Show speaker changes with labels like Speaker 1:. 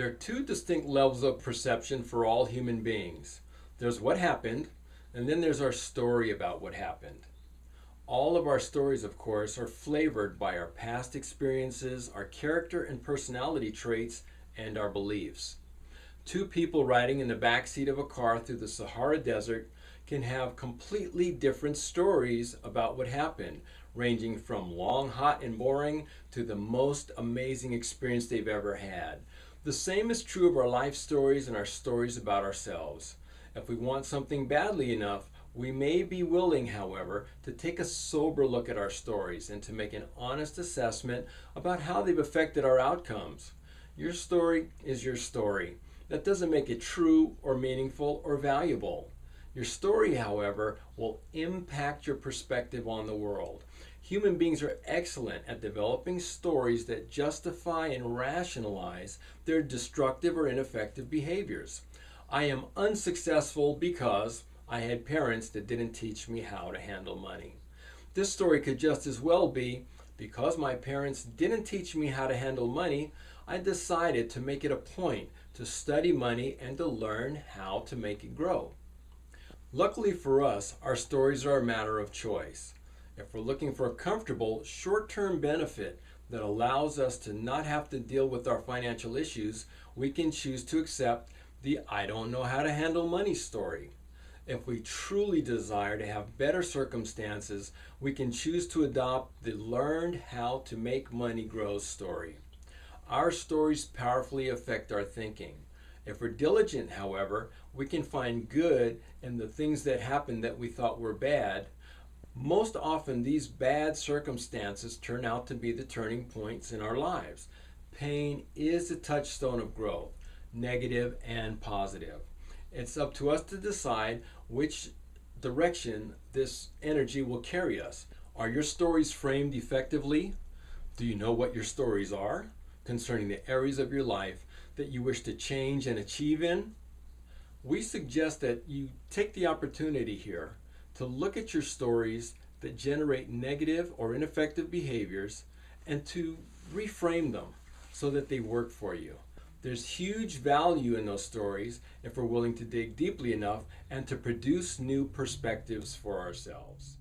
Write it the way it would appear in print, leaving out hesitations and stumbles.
Speaker 1: There are two distinct levels of perception for all human beings. There's what happened, and then there's our story about what happened. All of our stories, of course, are flavored by our past experiences, our character and personality traits, and our beliefs. Two people riding in the backseat of a car through the Sahara Desert can have completely different stories about what happened, ranging from long, hot, and boring to the most amazing experience they've ever had. The same is true of our life stories and our stories about ourselves. If we want something badly enough, we may be willing, however, to take a sober look at our stories and to make an honest assessment about how they've affected our outcomes. Your story is your story. That doesn't make it true or meaningful or valuable. Your story, however, will impact your perspective on the world. Human beings are excellent at developing stories that justify and rationalize their destructive or ineffective behaviors. I am unsuccessful because I had parents that didn't teach me how to handle money. This story could just as well be, because my parents didn't teach me how to handle money, I decided to make it a point to study money and to learn how to make it grow. Luckily for us, our stories are a matter of choice. If we're looking for a comfortable, short-term benefit that allows us to not have to deal with our financial issues, we can choose to accept the "I don't know how to handle money" story. If we truly desire to have better circumstances, we can choose to adopt the "learned how to make money grow" story. Our stories powerfully affect our thinking. If we're diligent, however, we can find good in the things that happened that we thought were bad. Most often, these bad circumstances turn out to be the turning points in our lives. Pain is the touchstone of growth, negative and positive. It's up to us to decide which direction this energy will carry us. Are your stories framed effectively? Do you know what your stories are concerning the areas of your life that you wish to change and achieve in? We suggest that you take the opportunity here to look at your stories that generate negative or ineffective behaviors and to reframe them so that they work for you. There's huge value in those stories if we're willing to dig deeply enough and to produce new perspectives for ourselves.